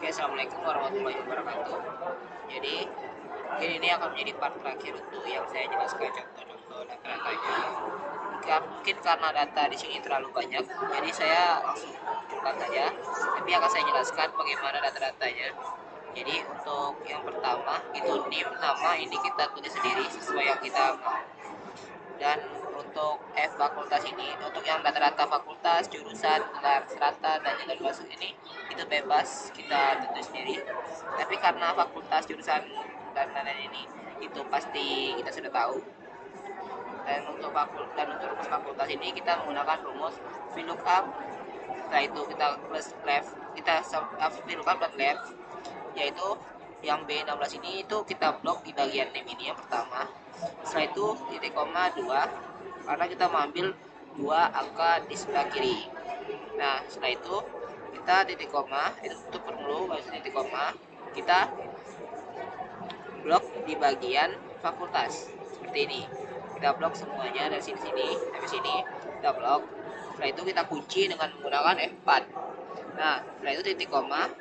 Assalamualaikum warahmatullahi wabarakatuh. Jadi, ini akan menjadi part terakhir untuk yang saya jelaskan contoh-contoh data-datanya. Mungkin karena data di sini terlalu banyak, jadi saya langsung munculkan saja. Tapi akan saya jelaskan bagaimana data-datanya. Jadi untuk yang pertama itu NIM, nama ini kita tulis sendiri sesuai yang kita mau. Dan untuk fakultas ini, untuk yang data-data fakultas, jurusan, gelar, strata, dan jalur masuk ini itu bebas kita tentu sendiri. Tapi karena fakultas, jurusan, dan lain-lain ini itu pasti kita sudah tahu. Dan untuk rumus fakultas ini kita menggunakan rumus VLOOKUP. Setelah itu kita plus left, kita VLOOKUP dot left, yaitu yang B16 ini itu kita blok di bagian name ini yang pertama. Setelah itu titik koma 2 karena kita mengambil 2 angka di sebelah kiri. Nah setelah itu kita titik koma, itu tutup dulu, baru titik koma, kita blok di bagian fakultas seperti ini. Kita blok semuanya dari sini sampai sini, kita blok. Setelah itu kita kunci dengan menggunakan F4. Nah setelah itu titik koma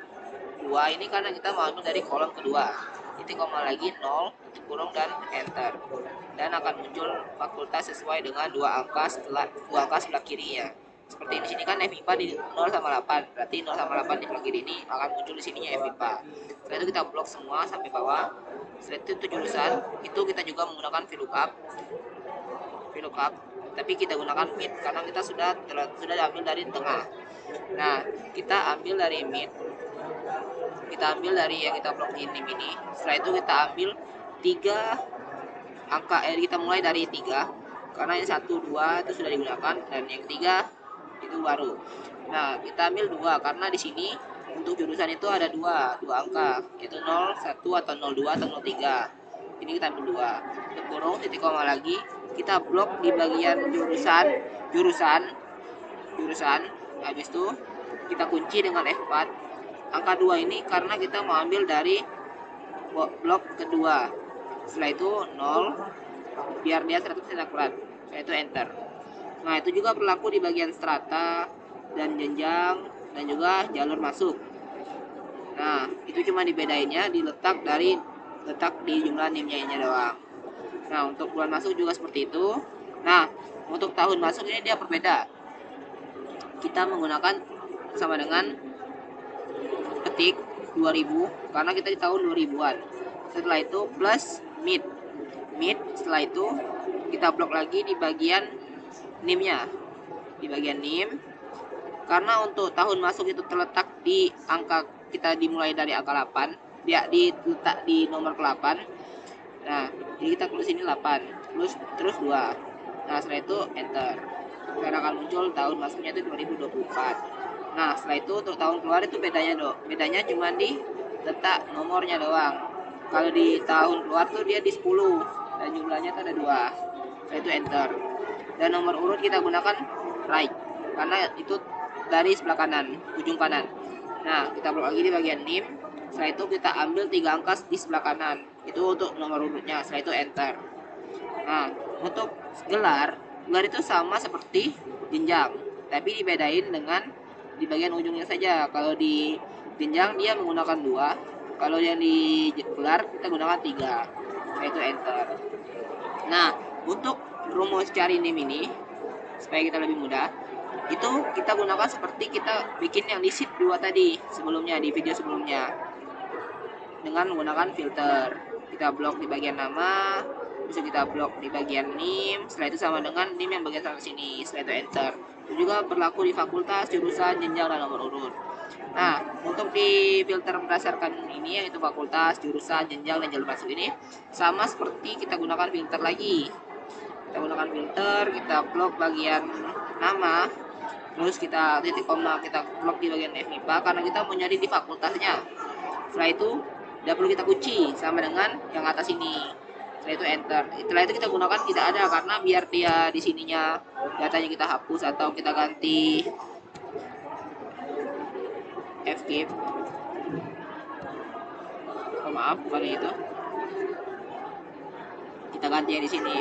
2 ini karena kita mengambil dari kolom kedua, titik koma lagi 0, titik kurung, dan enter, dan akan muncul fakultas sesuai dengan 2 angka sebelah kirinya. Seperti di sini kan FIPA di 0 sama 8, berarti 0 sama 8 di sebelah kiri ini akan muncul di sininya FIPA. Setelah itu kita blok semua sampai bawah. Setelah itu untuk jurusan itu kita juga menggunakan VLOOKUP, tapi kita gunakan mid karena kita sudah ambil dari tengah. Nah kita ambil dari mid, kita ambil dari yang kita blok ini. Setelah itu kita ambil 3 angka, kita mulai dari 3 karena yang 1, 2 itu sudah digunakan, dan yang ketiga itu baru. Nah kita ambil 2 karena di sini untuk jurusan itu ada 2 angka, yaitu 01 atau 02 atau 03. Ini kita ambil 2, untuk kurung, titik koma lagi, kita blok di bagian jurusan. Habis itu kita kunci dengan F4 angka 2 ini karena kita mau ambil dari blok kedua. Setelah itu 0 biar dia 100% akurat. Setelah itu enter. Nah itu juga berlaku di bagian strata dan jenjang dan juga jalur masuk. Nah itu cuma dibedainnya di letak di jumlah NIM-nya doang. Nah untuk bulan masuk juga seperti itu. Nah untuk tahun masuk ini dia berbeda. Kita menggunakan sama dengan ketik 2000 karena kita di tahun 2000-an. Setelah itu plus mid. Setelah itu kita blok lagi di bagian NIM-nya, di bagian NIM, karena untuk tahun masuk itu terletak di angka, kita dimulai dari angka 8, dia diletak di nomor ke-8. Nah jadi kita tulis ini 8 terus 2. Nah setelah itu enter, karena akan muncul tahun masuknya itu 2024. Nah setelah itu untuk tahun keluar itu bedanya cuma di letak nomornya doang. Kalau di tahun keluar tuh dia di 10 dan jumlahnya tuh ada 2. Setelah itu enter, dan nomor urut kita gunakan right karena itu dari sebelah kanan, ujung kanan. Nah kita blok lagi di bagian NIM. Setelah itu kita ambil 3 angka di sebelah kanan, itu untuk nomor urutnya. Setelah itu enter. Nah untuk gelar itu sama seperti jenjang, tapi dibedain dengan di bagian ujungnya saja. Kalau di jenjang dia menggunakan 2, kalau yang di gelar kita gunakan 3. Setelah itu enter. Nah untuk rumus cari NIM ini supaya kita lebih mudah, itu kita gunakan seperti kita bikin yang di sheet 2 tadi sebelumnya, di video sebelumnya, dengan menggunakan filter. Kita blok di bagian nama, bisa kita blok di bagian NIM. Setelah itu sama dengan NIM yang bagian sana sini. Setelah itu enter. Itu juga berlaku di fakultas, jurusan, jenjang, dan nomor urut. Nah untuk di filter berdasarkan ini, yaitu fakultas, jurusan, jenjang, dan jalur masuk ini, sama seperti kita gunakan filter lagi. Kita gunakan filter, kita blok bagian nama, terus kita titik koma, kita blok di bagian FIPA karena kita mau nyari di fakultasnya. Setelah itu tidak perlu kita kunci sama dengan yang atas ini. Setelah itu enter. Setelah itu kita gunakan tidak ada karena biar dia di sininya datanya kita hapus atau kita ganti escape. Oh, maaf, bukan itu. Kita ganti di sini.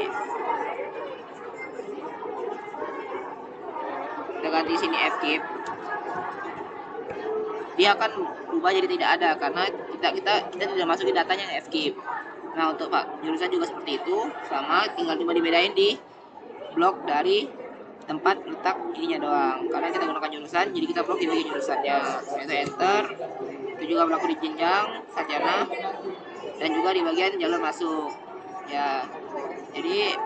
Kita ganti sini escape. dia akan berubah jadi tidak ada karena kita tidak masukin datanya yang escape. Nah untuk jurusan juga seperti itu, sama tinggal cuma dibedain di blok dari tempat letak ininya doang, karena kita gunakan jurusan jadi kita blok di bagian jurusannya. Setelah itu enter, itu juga berlaku di jenjang sarjana dan juga di bagian jalur masuk ya. Jadi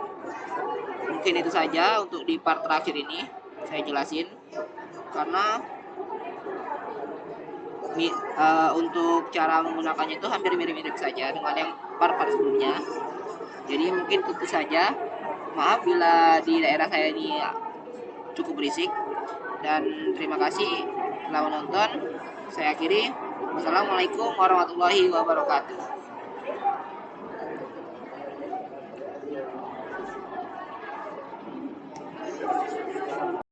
mungkin itu saja untuk di part terakhir ini saya jelasin, karena untuk cara menggunakannya itu hampir mirip-mirip saja dengan yang part-part sebelumnya. Jadi mungkin itu saja. Maaf bila di daerah saya ini cukup berisik, dan terima kasih telah menonton. Saya akhiri. Wassalamualaikum warahmatullahi wabarakatuh.